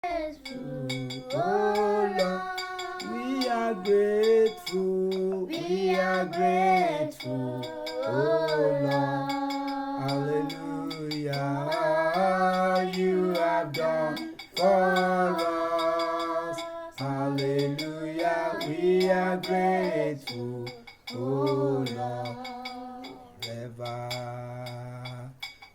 Oh Lord, we are grateful. We are grateful. Oh Lord, hallelujah. You have done for us. Hallelujah. We are grateful. Oh Lord, forever.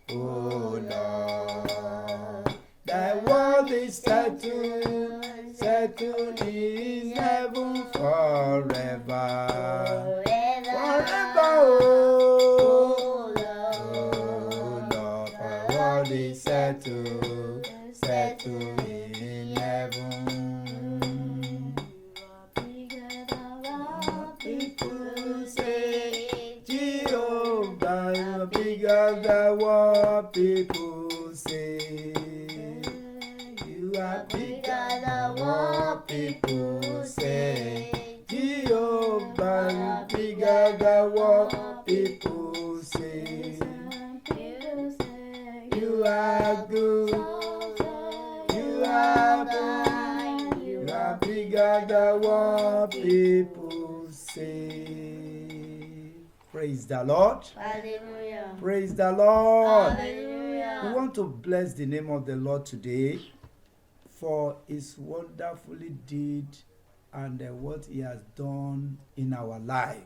Oh Lord, thy word is settled, settled in heaven forever. Forever, oh Lord, thy word is settled, settled in heaven. People say, Jehovah, you are bigger than what people say. You are bigger than what people say. Jehovah, you are bigger than what people say. You are good. You are good. You are bigger than what people say. Praise the Lord. Hallelujah. Praise the Lord. Hallelujah. We want to bless the name of the Lord today for his wonderfully did and what he has done in our life.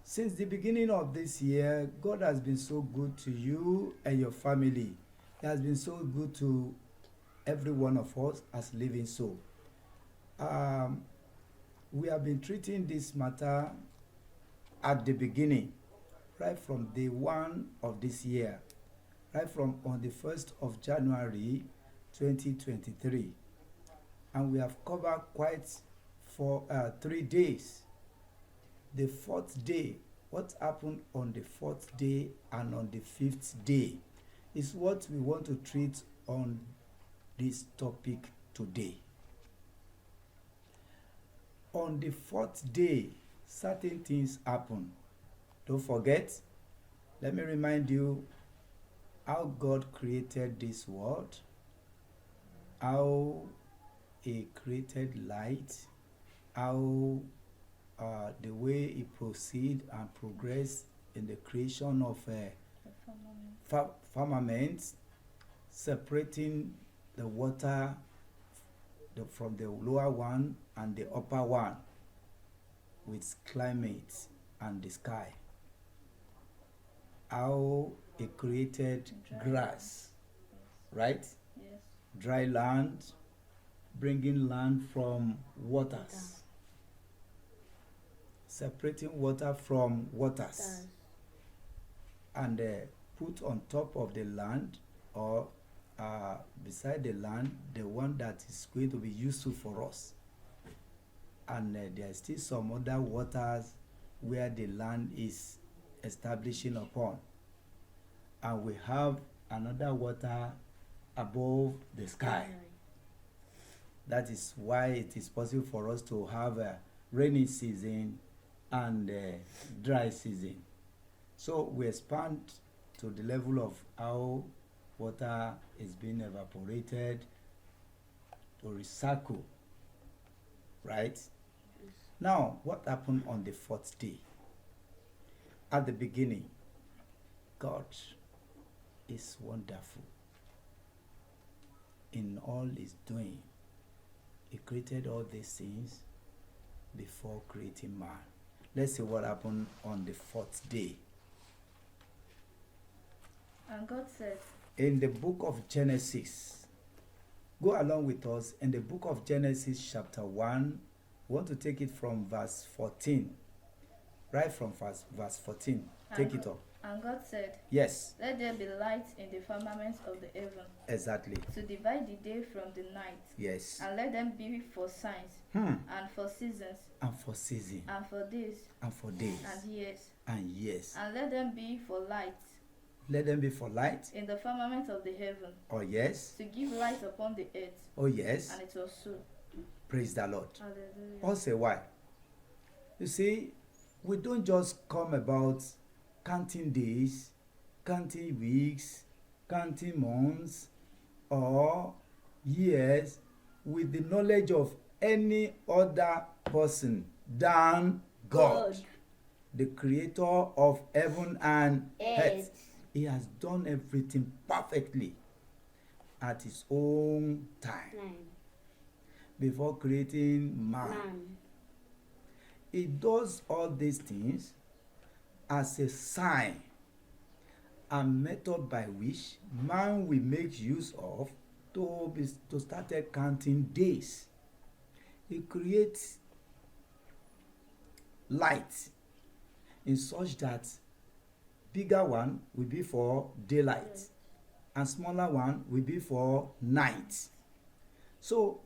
Since the beginning of this year, God has been so good to you and your family. He has been so good to every one of us as living soul. We have been treating this matter at the beginning, right from day 1 of this year, right from on the 1st of January 2023. And we have covered quite for 3 days. The 4th day, what happened on the 4th day and on the 5th day is what we want to treat on this topic today. On the 4th day, certain things happen. Don't forget, let me remind you how God created this world, how he created light, how the way he proceed and progress in the creation of firmament, separating the water from the lower one and the upper one with climate and the sky. How he created grass, right? Yes. Dry land, bringing land from waters, separating water from waters, and put on top of the land or beside the land the one that is going to be useful for us. And there are still some other waters where the land is establishing upon. And we have another water above the sky. That is why it is possible for us to have a rainy season and dry season. So we expand to the level of how water is being evaporated to recycle, right? Yes. Now, what happened on the 4th day? At the beginning, God is wonderful in all he's doing. He created all these things before creating man. Let's see what happened on the 4th day. And God said, in the book of Genesis, go along with us in the book of Genesis chapter 1. We want to take it from verse 14. Right from verse 14. Take it up. And God said, yes, let there be light in the firmament of the heaven. Exactly. To divide the day from the night. Yes. And let them be for signs, and for seasons, and for season, and for days, and for days, and years, and years. And let them be for light. Let them be for light. In the firmament of the heaven. Oh yes. To give light upon the earth. Oh yes. And it was so. Praise the Lord. Hallelujah. Also why? You see, we don't just come about counting days, counting weeks, counting months, or years, with the knowledge of any other person than God, the creator of heaven and earth. He has done everything perfectly at his own time before creating man. He does all these things as a sign and method by which man will make use of to start counting days. He creates light in such that bigger one will be for daylight and smaller one will be for night. So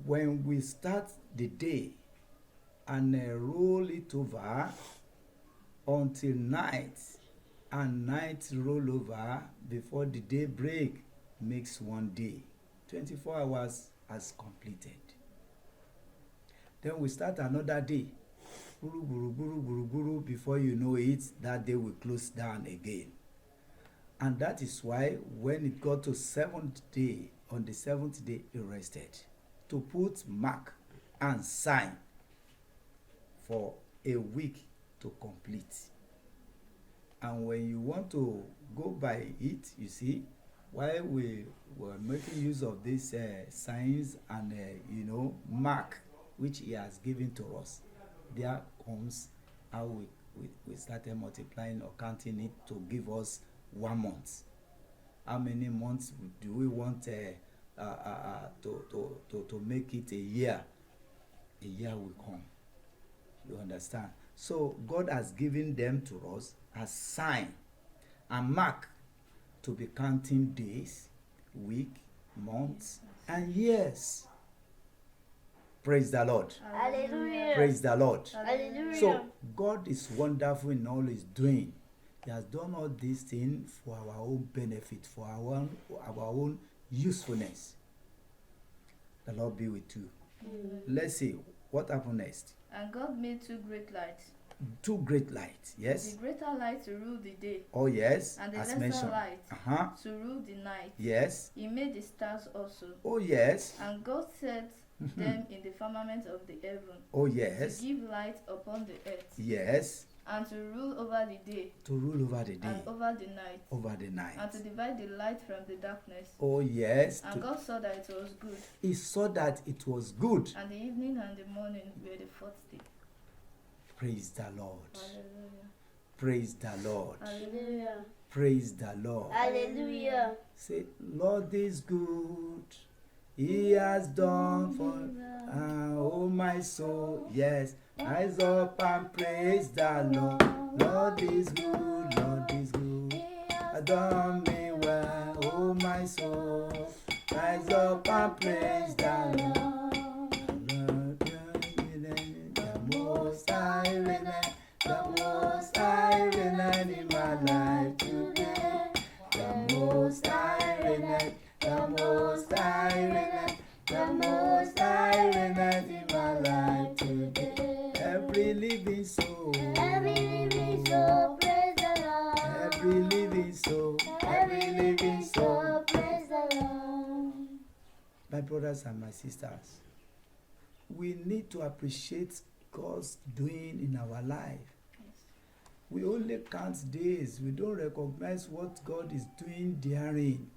when we start the day and roll it over until night, and night roll over before the day break makes one day. 24 hours has completed. Then we start another day. Guru, guru, guru, guru, guru. Before you know it, that day will close down again. And that is why when it got to seventh day, on the seventh day, he rested to put mark and sign for a week to complete. And when you want to go by it, you see, while we were making use of these signs and mark which he has given to us, there comes how we started multiplying or counting it to give us 1 month. How many months do we want to make it a year? A year will come. You understand? So God has given them to us as sign and mark to be counting days, week, months, and years. Praise the Lord. Hallelujah. Praise the Lord. Hallelujah. So God is wonderful in all he's doing. He has done all these things for our own benefit, for our own usefulness. The Lord be with you. Let's see what happened next. And God made two great lights. Two great lights, yes. The greater light to rule the day. Oh yes, and the as lesser mentioned. light to rule the night. Yes. He made the stars also. Oh yes. And God set them in the firmament of the heaven. Oh yes. To give light upon the earth. Yes. And to rule over the day. To rule over the day. And over the night. Over the night. And to divide the light from the darkness. Oh yes. And God saw that it was good. He saw that it was good. And the evening and the morning were the fourth day. Praise the Lord. Hallelujah. Praise the Lord. Hallelujah. Praise the Lord. Hallelujah. Say, Lord is good. He has done for oh my soul. Yes. Rise up and praise the Lord. Lord is good. Lord is good. He has done me well. Oh my soul. Rise up and praise the Lord. The most I reign in my life today. The most I reign, the most I reign, the most I reign in my life today. Every living soul, praise the Lord. Every living soul, praise the Lord. My brothers and my sisters, we need to appreciate God's doing in our life. We only count days. We don't recognize what God is doing therein.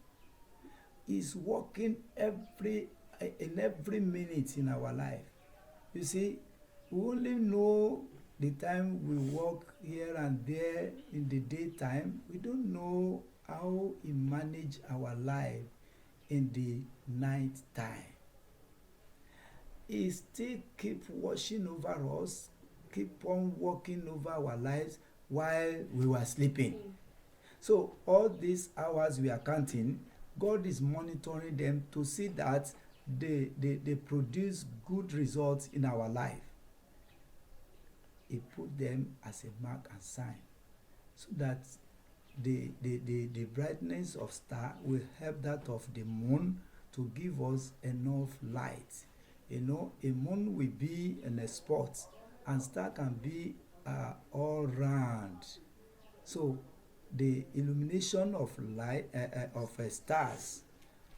He's working in every minute in our life. You see, we only know the time we walk here and there in the daytime. We don't know how He manage our life in the night time. He still keep watching over us, keep on working over our lives while we were sleeping. So all these hours we are counting, God is monitoring them to see that they produce good results in our life. He put them as a mark and sign so that the brightness of star will help that of the moon to give us enough light. You know, a moon will be in a spot and star can be all round. So the illumination of light of stars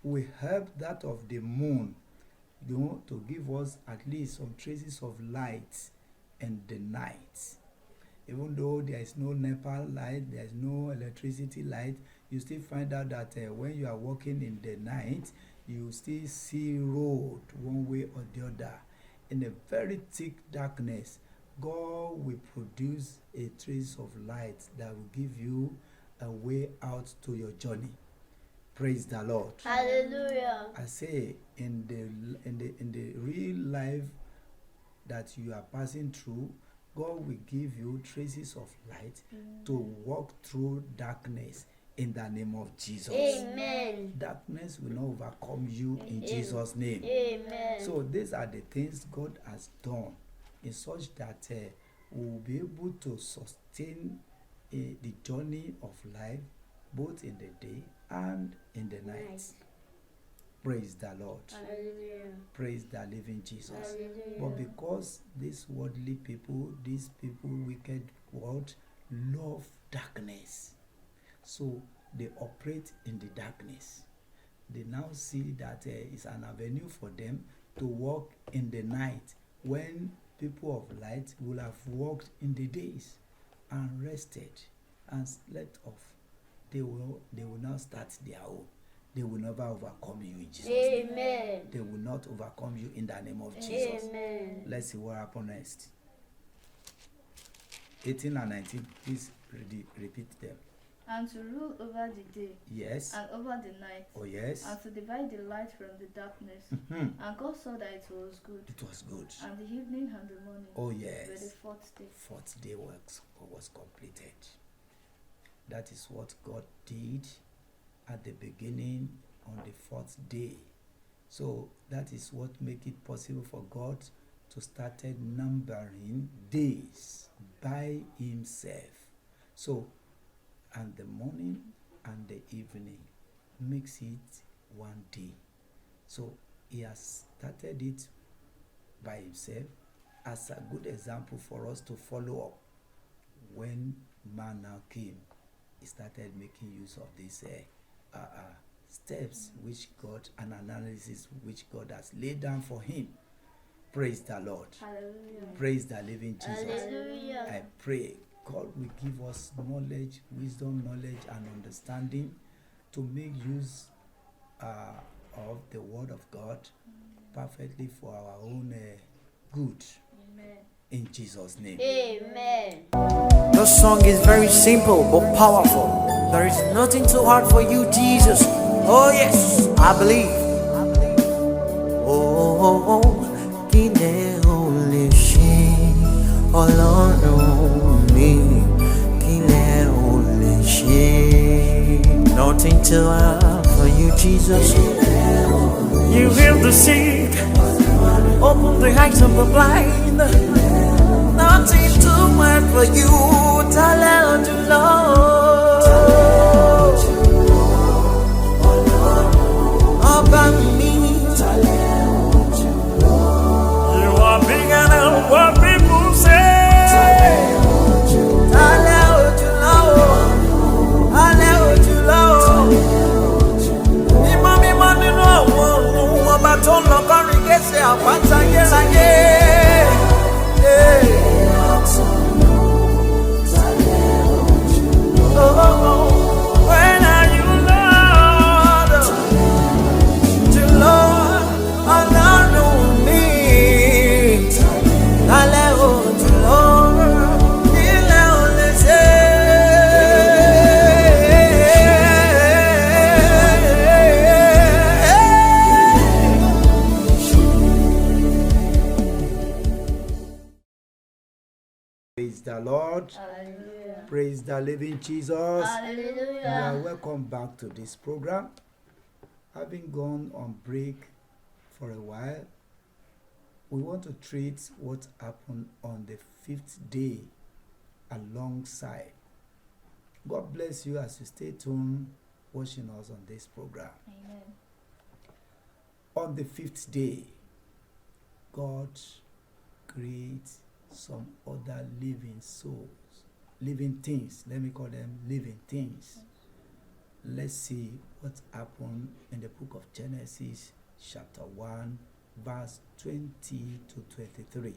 will help that of the moon to give us at least some traces of light in the night. Even though there is no NEPA light, there is no electricity light, you still find out that when you are walking in the night, you still see road one way or the other. In a very thick darkness, God will produce a trace of light that will give you a way out to your journey. Praise the Lord. Hallelujah. I say in the real life that you are passing through, God will give you traces of light to walk through darkness in the name of Jesus. Amen. Darkness will not overcome you in Jesus' name. Amen. So these are the things God has done in such that we will be able to sustain the journey of life both in the day and in the night. Praise the Lord. Hallelujah. Praise the living Jesus. Hallelujah. But because these worldly people, these people, wicked world, love darkness, so they operate in the darkness. They now see that it's an avenue for them to walk in the night when people of light will have walked in the days and rested and slept off. They will now start their own. They will never overcome you in Jesus' name. Amen. They will not overcome you in the name of Jesus. Amen. Let's see what happens next. 18 and 19, please repeat them. And to rule over the day. Yes. And over the night. Oh yes. And to divide the light from the darkness. And God saw that it was good. It was good. And the evening and the morning. Oh Were yes. the fourth day. Fourth day was completed. That is what God did at the beginning on the fourth day. So that is what make it possible for God to start numbering days by himself. So, and the morning and the evening makes it one day. So he has started it by himself as a good example for us to follow up. When man now came, he started making use of these steps which God, an analysis which God has laid down for him. Praise the Lord. Hallelujah. Praise the living Jesus. Hallelujah. I pray God will give us knowledge, wisdom, knowledge, and understanding to make use of the Word of God perfectly for our own good. Amen. In Jesus' name. Amen. The song is very simple but powerful. There is nothing too hard for you, Jesus. Oh yes, I believe. Oh, kí lẹ ò lè ṣe, Ọlọ́run mi, kí lẹ ò lè ṣe. Nothing too hard for you, Jesus. You heal the sick, open the eyes of the blind. Nothing too hard for you, talent to love. About me, you are bigger than what people say. Talent to love, talent to love. Mímọ́ nínú àwọn ohun ọba tó ń lọ kọrin kése àpáta yérayé. When are you, Lord? To Lord, alone me. Aleo to Lord, ile ole se. Praise the Lord. Hallelujah. Praise the living Jesus. You are Hallelujah. welcome back to this program. Having gone on break for a while, we want to treat what happened on the fifth day alongside. God bless you as you stay tuned watching us on this program. Amen. On the fifth day, God creates some other living souls, living things. Let me call them living things. Let's see what happened in the book of Genesis, chapter 1, verse 20 to 23.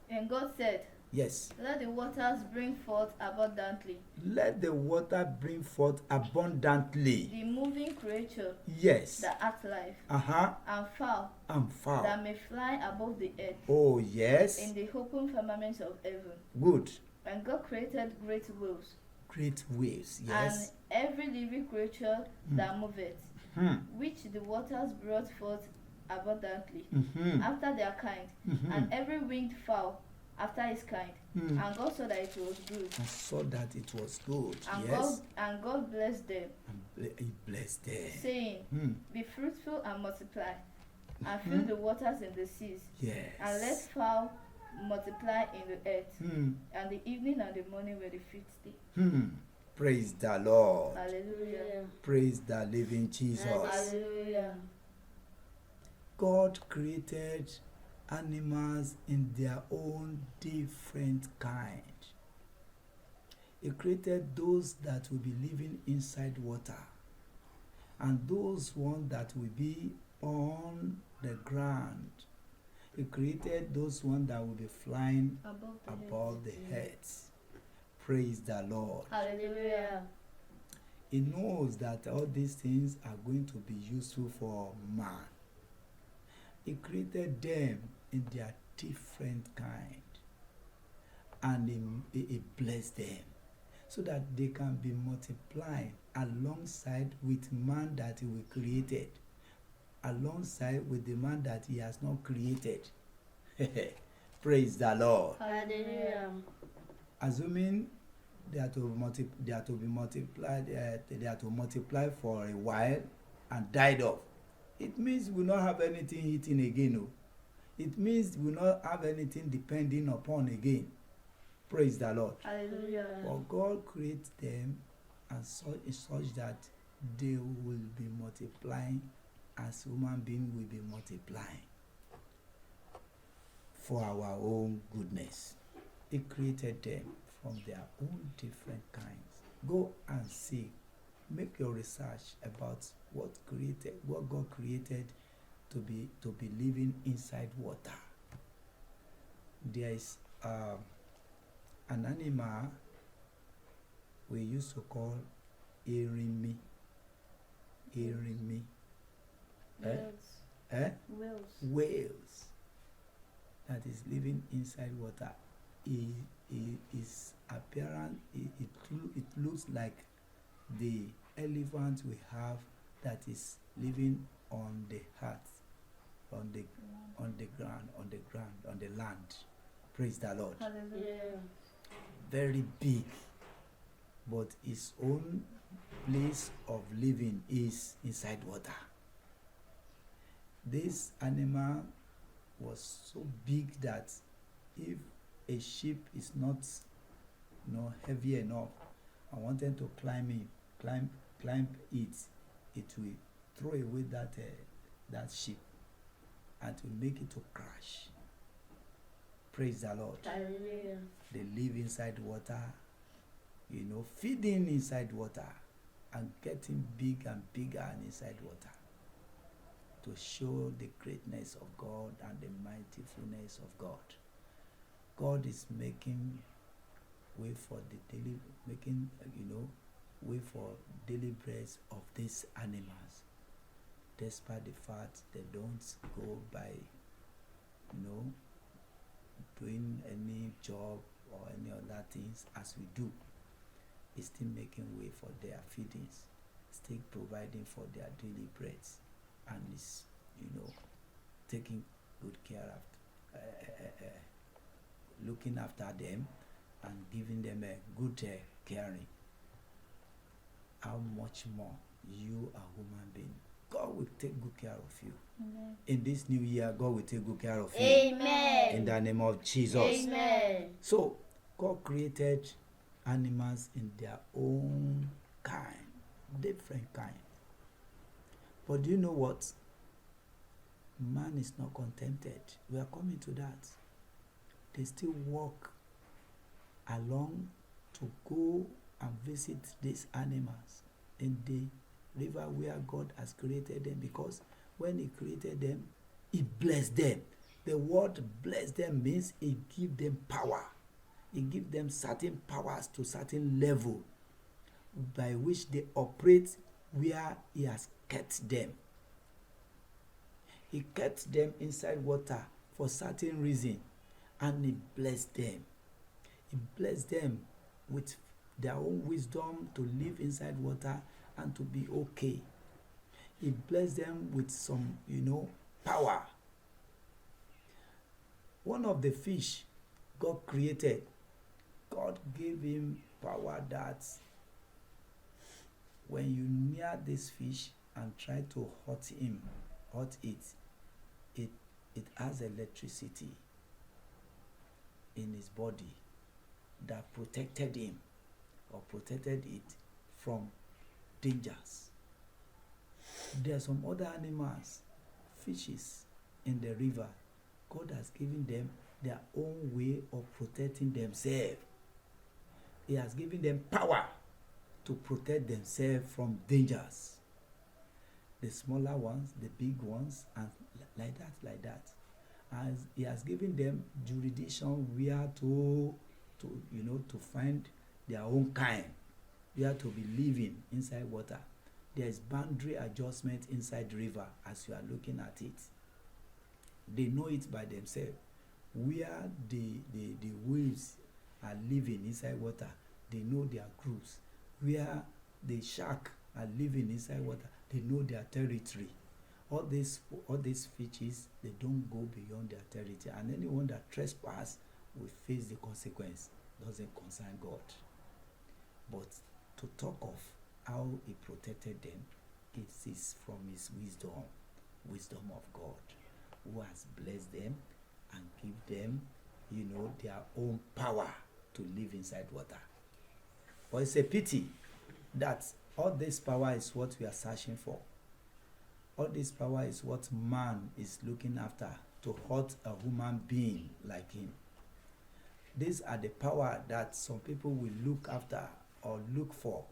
And God said, Yes. let the waters bring forth abundantly. Let the water bring forth abundantly. The moving creature. Yes. That hath life. And fowl. And fowl. That may fly above the earth. Oh, yes. In the open firmament of heaven. Good. And God created great whales. Great waves, yes. And every living creature that moveth, which the waters brought forth abundantly, after their kind, and every winged fowl after his kind. And God saw that it was good. And saw that it was good. And yes. God blessed them. And he blessed them. Saying, be fruitful and multiply, and fill the waters in the seas. Yes. And let fowl multiply in the earth. And the evening and the morning were the fifth day. Praise the Lord. Hallelujah. Praise the living Jesus. Hallelujah. God created animals in their own different kind. He created those that will be living inside water, and those ones that will be on the ground. He created those ones that will be flying above the heads. Praise the Lord. Hallelujah. He knows that all these things are going to be useful for man. He created them in their different kind, and he blessed them so that they can be multiplied alongside with man that he created, alongside with the man that he has not created. Praise the Lord. Hallelujah. Assuming they are to be multiplied, they are to multiply for a while and died off. It means we not have anything eating again. No. It means we not have anything depending upon again. Praise the Lord. Hallelujah. But God creates them and such that they will be multiplying as human beings will be multiplying for our own goodness. He created them from their own different kinds. Go and see. Make your research about what God created to be living inside water. There is an animal we used to call erimi. Whales that is living inside water. His appearance, it looks like the elephant we have that is living on the earth, on the land. Praise the Lord. Hallelujah. Very big, but his own place of living is inside water. This animal was so big that if a ship is not heavy enough and wanted to climb it, it will throw away that ship and to make it to crash. Praise the Lord. Hallelujah. They live inside water, feeding inside water and getting big and bigger inside water to show the greatness of God and the mightyfulness of God. God is making way for way for daily bread of these animals, despite the fact they don't go by, doing any job or any other things as we do. It's still making way for their feedings, still providing for their daily breads, and is, taking good care of, looking after them and giving them a good caring. How much more you, a human being, God will take good care of you. Amen. In this new year, God will take good care of you. Amen. In the name of Jesus. Amen. So, God created animals in their own kind, different kind. But do you know what? Man is not contented. We are coming to that. They still walk along to go and visit these animals in the river where God has created them, because when he created them, He blessed them. The word bless them means he give them power. He give them certain powers to certain level by which they operate where he has kept them. He kept them inside water for certain reason, and he blessed them. He blessed them with their own wisdom to live inside water and to be okay. He blessed them with some, power. One of the fish God created, God gave him power that when you near this fish and try to hurt it has electricity in his body that protected him or protected it from dangers. There are some other animals, fishes in the river. God has given them their own way of protecting themselves. He has given them power to protect themselves from dangers. The smaller ones, the big ones, and like that. As he has given them jurisdiction where to find their own kind, where to be living inside water. There is boundary adjustment inside the river as you are looking at it. They know it by themselves. Where the waves are living inside water, they know their groups. Where the shark are living inside water, they know their territory. All these fishes, they don't go beyond their territory, and anyone that trespass will face the consequence. Doesn't concern God. But to talk of how he protected them, it is from his wisdom of God, who has blessed them and give them, their own power to live inside water. But it's a pity that all this power is what we are searching for. All this power is what man is looking after to hurt a human being like him. These are the power that some people will look after or look for,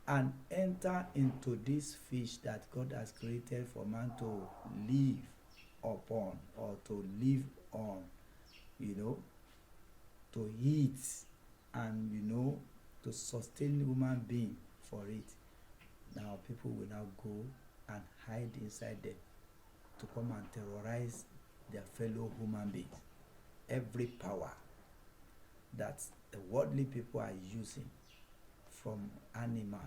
and enter into this fish that God has created for man to live upon or to live on, to eat and, to sustain human being for it. Now people will now go and hide inside them to come and terrorize their fellow human beings. Every power that the worldly people are using from animal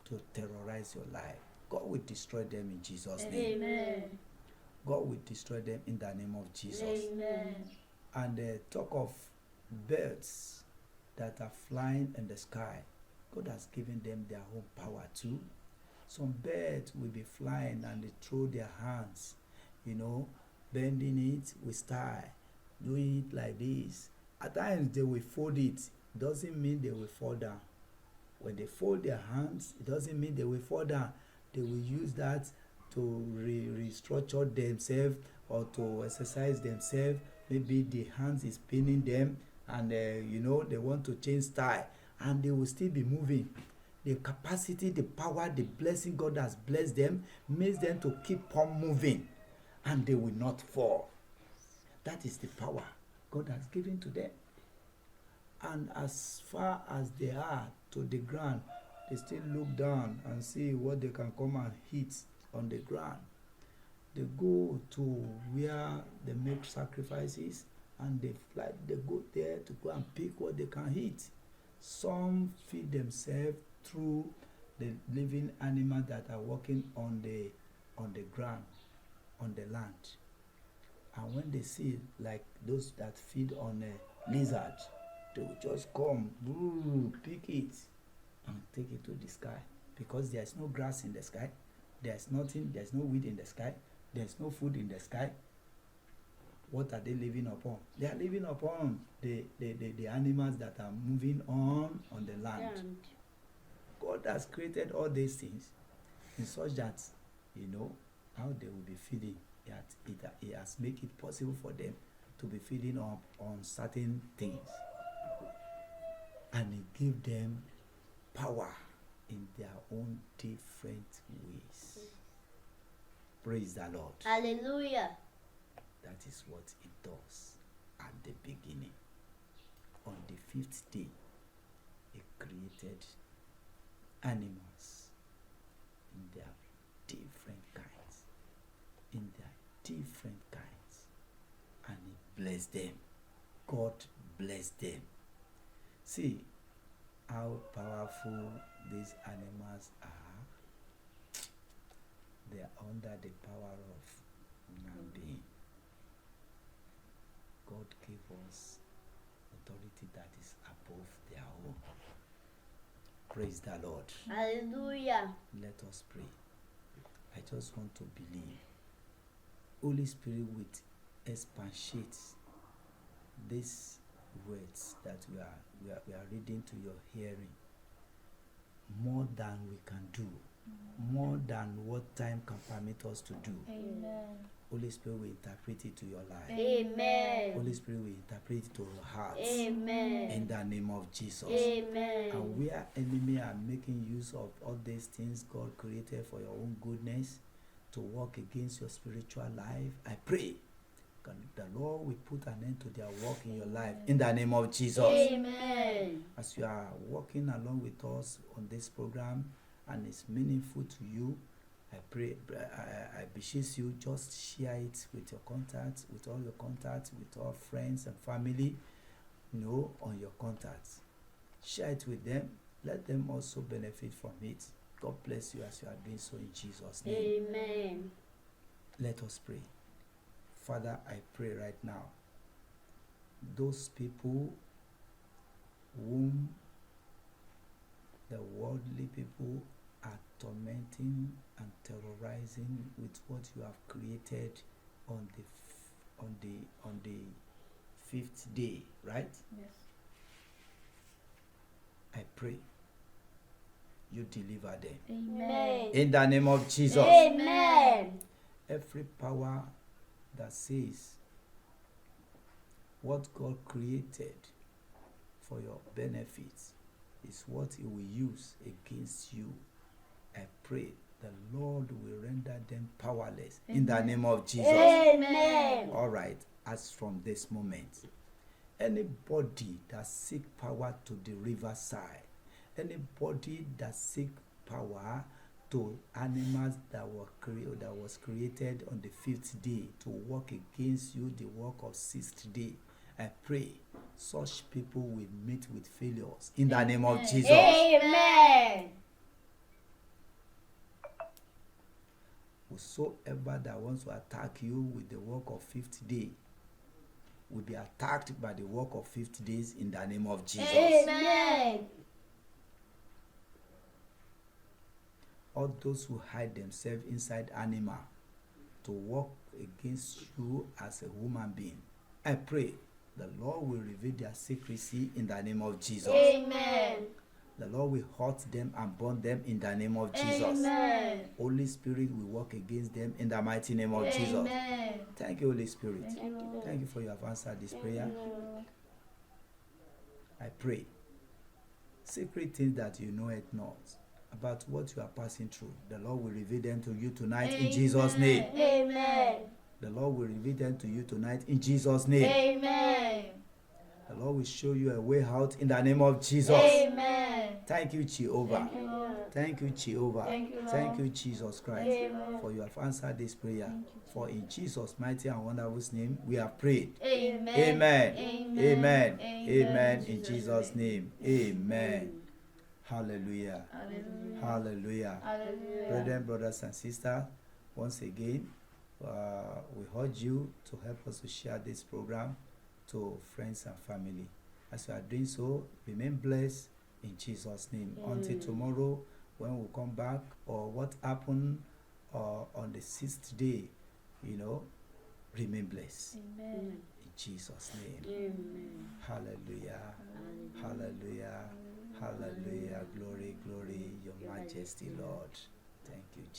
to terrorize your life, God will destroy them in Jesus' name. Amen. God will destroy them in the name of Jesus. Amen. And talk of birds that are flying in the sky, God has given them their own power too. Some birds will be flying and they throw their hands, bending it with style, doing it like this. At times they will fold it. Doesn't mean they will fall down. When they fold their hands, it doesn't mean they will fall down. They will use that to restructure themselves or to exercise themselves. Maybe the hands is paining them and they want to change style, and they will still be moving. The capacity, the power, the blessing God has blessed them makes them to keep on moving, and they will not fall. That is the power God has given to them. And as far as they are to the ground, they still look down and see what they can come and hit on the ground. They go to where they make sacrifices and they fly. They go there to go and pick what they can hit. Some feed themselves through the living animals that are walking on the ground, on the land. And when they see like those that feed on a lizard, they will just come, pick it and take it to the sky, because there's no grass in the sky, there's no weed in the sky, there's no food in the sky. What are they living upon? They are living upon the animals that are moving on the land. God has created all these things in such that, how they will be feeding. He has made it possible for them to be feeding on certain things. And he gave them power in their own different ways. Praise the Lord. Hallelujah. That is what it does at the beginning. On the fifth day, it created animals in their different kinds. And it blessed them. God blessed them. See how powerful these animals are. They are under the power of human being. God gave us authority that is above their own. Praise the Lord. Hallelujah. Let us pray. I just want to believe. Holy Spirit will expatiate these words that we are reading to your hearing more than we can do, more than what time can permit us to do. Amen. Holy Spirit will interpret it to your life. Amen. Holy Spirit will interpret it to your heart. Amen. In the name of Jesus. Amen. And where enemy are making use of all these things God created for your own goodness to work against your spiritual life, I pray the Lord will put an end to their work in your life. In the name of Jesus. Amen. As you are working along with us on this program and it's meaningful to you, I pray, I beseech you, just share it with your contacts, with all your contacts, with all friends and family, on your contacts. Share it with them. Let them also benefit from it. God bless you as you are doing so in Jesus' name. Amen. Let us pray. Father, I pray right now, those people whom the worldly people are tormenting and terrorizing with what you have created on the fifth day, right? Yes. I pray you deliver them. Amen. In the name of Jesus. Amen. Every power that says what God created for your benefits is what He will use against you, I pray the Lord will render them powerless. Amen. In the name of Jesus. Amen. All right, as from this moment, anybody that seek power to the riverside, anybody that seek power to animals that was created on the fifth day to work against you, the work of sixth day, I pray such people will meet with failures in the name of Jesus. Amen. Whosoever that wants to attack you with the work of fifth day will be attacked by the work of 50 days in the name of Jesus. Amen. All those who hide themselves inside animal to work against you as a human being, I pray the Lord will reveal their secrecy in the name of Jesus. Amen. The Lord will hurt them and burn them in the name of Jesus. Amen. Holy Spirit will work against them in the mighty name of Jesus. Amen. Thank you, Holy Spirit. Thank you for you have answered this prayer. I pray secret things that you know it not about what you are passing through, the Lord will reveal them to you tonight. Amen. In Jesus' name. Amen. The Lord will reveal them to you tonight in Jesus' name. Amen. The Lord will show you a way out in the name of Jesus. Amen. Thank you, Jehovah. Thank you, Lord. Thank you, Jehovah. Thank you, Lord. Thank you, Jesus Christ, Amen. for you have answered this prayer. Thank you, for in Jesus' mighty and wonderful name we have prayed. Amen. Amen. Amen. Amen. Amen. Amen. In Jesus' name. Amen. Hallelujah. Hallelujah. Hallelujah. Hallelujah. Brethren, brothers and sisters, once again, we urge you to help us to share this program to friends and family. As you are doing so, remain blessed in Jesus' name. Until tomorrow, when we come back, or what happened on the sixth day, remain blessed. Amen. In Jesus' name. Amen. Hallelujah. Hallelujah. Hallelujah. Glory, glory, your majesty, Lord. Thank you, Jesus.